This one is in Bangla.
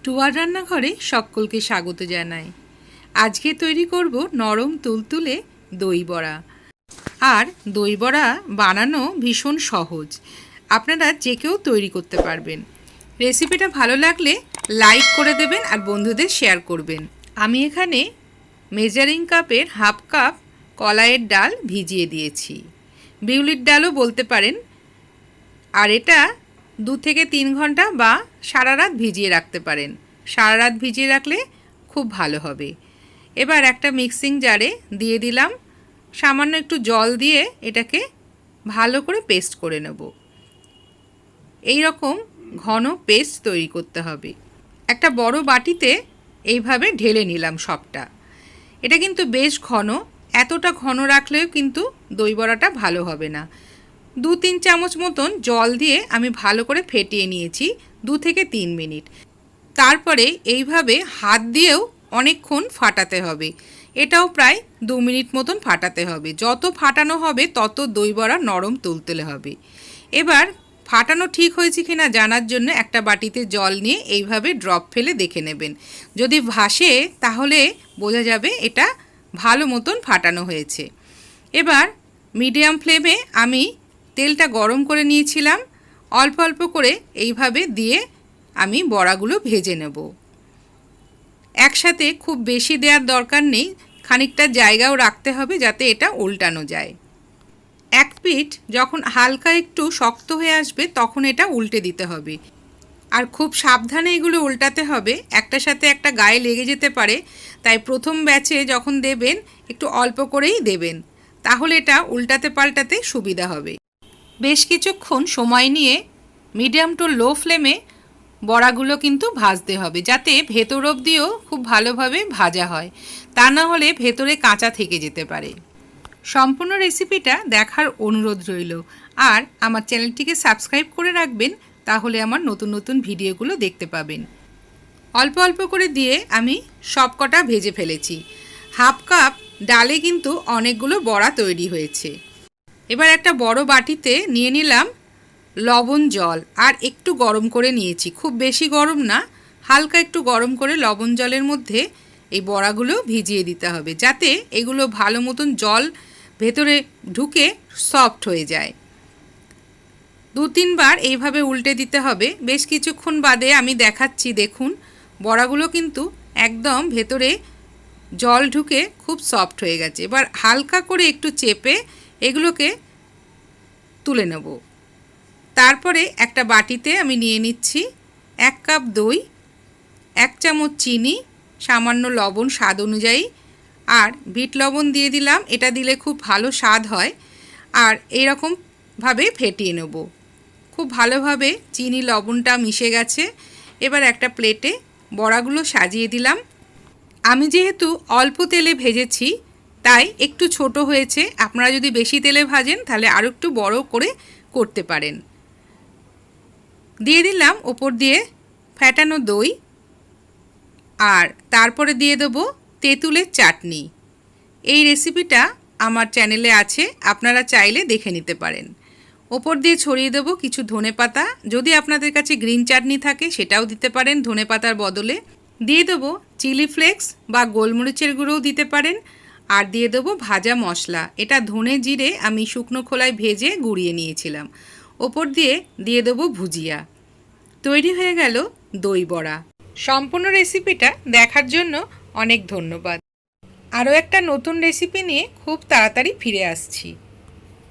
টুয়ার রান্নাঘরে সকলকে স্বাগত জানাই। আজকে তৈরি করব নরম তুলতুলে দই বড়া। আর দই বড়া বানানো ভীষণ সহজ, আপনারা যে কেউ তৈরি করতে পারবেন। রেসিপিটা ভালো লাগলে লাইক করে দেবেন আর বন্ধুদের শেয়ার করবেন। আমি এখানে মেজারিং কাপের হাফ কাপ কলাইয়ের ডাল ভিজিয়ে দিয়েছি, বিউলির ডালও বলতে পারেন। আর এটা 2 থেকে 3 ঘন্টা বা সারা রাত ভিজিয়ে রাখতে পারেন। সারা রাত ভিজিয়ে রাখলে খুব ভালো হবে। এবার একটা মিক্সিং জারে দিয়ে দিলাম, সামান্য একটু জল দিয়ে এটাকে ভালো করে পেস্ট করে নেব। এই রকম ঘন পেস্ট তৈরি করতে হবে। একটা বড় বাটিতে এইভাবে ঢেলে নিলাম সবটা। এটা কিন্তু বেশ ঘন, এতটা ঘন রাখলেও কিন্তু দই বড়াটা ভালো হবে না। 2-3 চামচ মতন জল দিয়ে আমি ভালো করে ফেটিয়ে নিয়েছি 2 থেকে 3 মিনিট। তারপরে এইভাবে হাত দিয়েও অনেকক্ষণ ফাটাতে হবে। এটাও প্রায় 2 মিনিট মতন ফাটাতে হবে। যত ফাটানো হবে তত দই বড়া নরম তুলতুলে হবে। এবার ফাটানো ঠিক হয়েছে কিনা জানার জন্য একটা বাটিতে জল নিয়ে এইভাবে ড্রপ ফেলে দেখে নেবেন। যদি ভাসে তাহলে বোঝা যাবে এটা ভালো মতন ফাটানো হয়েছে। এবার মিডিয়াম ফ্লেমে আমি তেলটা গরম করে নিয়েছিলাম, অল্প অল্প করে এইভাবে দিয়ে আমি বড়াগুলো ভেজে নেব। একসাথে খুব বেশি দেওয়ার দরকার নেই, খানিকটা জায়গাও রাখতে হবে যাতে এটা উল্টানো যায়। এক পিঠ যখন হালকা একটু শক্ত হয়ে আসবে তখন এটা উল্টে দিতে হবে। আর খুব সাবধানে এগুলো উল্টাতে হবে, একটার সাথে একটা গায়ে লেগে যেতে পারে। তাই প্রথম ব্যাচে যখন দেবেন একটু অল্প করেই দেবেন, তাহলে এটা উল্টাতে পাল্টাতে সুবিধা হবে। বেশ কিছুক্ষণ সময় নিয়ে মিডিয়াম টু লো ফ্লেমে বড়াগুলো কিন্তু ভাজতে হবে, যাতে ভেতর অবধিও খুব ভালোভাবে ভাজা হয়। তা না হলে ভেতরে কাঁচা থেকে যেতে পারে। সম্পূর্ণ রেসিপিটা দেখার অনুরোধ রইল। আর আমার চ্যানেলটিকে সাবস্ক্রাইব করে রাখবেন, তাহলে আমার নতুন নতুন ভিডিওগুলো দেখতে পাবেন। অল্প অল্প করে দিয়ে আমি সব কটা ভেজে ফেলেছি। হাফ কাপ ডালে কিন্তু অনেকগুলো বড়া তৈরি হয়েছে। এবার একটা বড় বাটিতে নিয়ে নিলাম লবণ জল, আর একটু গরম করে নিয়েছি। খুব বেশি গরম না, হালকা একটু গরম করে লবণ জলের মধ্যে এই বড়াগুলো ভিজিয়ে দিতে হবে, যাতে এগুলো ভালো মতন জল ভেতরে ঢুকে সফট হয়ে যায়। 2-3 বার এইভাবে উল্টে দিতে হবে। বেশ কিছুক্ষণ বাদে আমি দেখাচ্ছি, দেখুন বড়াগুলো কিন্তু একদম ভেতরে জল ঢুকে খুব সফট হয়ে গেছে। এবার হালকা করে একটু চেপে এগুলোকে তুলে নেব। তারপরে একটা বাটিতে আমি নিয়ে নিচ্ছি 1 কাপ দই, 1 চামচ চিনি, সামান্য লবণ স্বাদ অনুযায়ী, আর বিট লবণ দিয়ে দিলাম। এটা দিলে খুব ভালো স্বাদ হয়। আর এইরকমভাবে ফেটিয়ে নেব। খুব ভালোভাবে চিনি লবণটা মিশে গেছে। এবার একটা প্লেটে বড়াগুলো সাজিয়ে দিলাম। আমি যেহেতু অল্প তেলে ভেজেছি তাই একটু ছোট হয়েছে। আপনারা যদি বেশি তেলে ভাজেন তাহলে আরও একটু বড় করে করতে পারেন। দিয়ে দিলাম ওপর দিয়ে ফ্যাটানো দই, আর তারপরে দিয়ে দেবো তেঁতুলের চাটনি। এই রেসিপিটা আমার চ্যানেলে আছে, আপনারা চাইলে দেখে নিতে পারেন। ওপর দিয়ে ছড়িয়ে দেবো কিছু ধনেপাতা। যদি আপনাদের কাছে গ্রিন চাটনি থাকে সেটাও দিতে পারেন ধনেপাতার বদলে। দিয়ে দেবো চিলি ফ্লেক্স বা গোলমরিচের গুঁড়োও দিতে পারেন। আর দিয়ে দেবো ভাজা মশলা। এটা ধনে জিরে আমি শুকনো খোলায় ভেজে গুঁড়িয়ে নিয়েছিলাম। ওপর দিয়ে দেবো ভুজিয়া। তৈরি হয়ে গেল দই বড়া। সম্পূর্ণ রেসিপিটা দেখার জন্য অনেক ধন্যবাদ। আরও একটা নতুন রেসিপি নিয়ে খুব তাড়াতাড়ি ফিরে আসছি।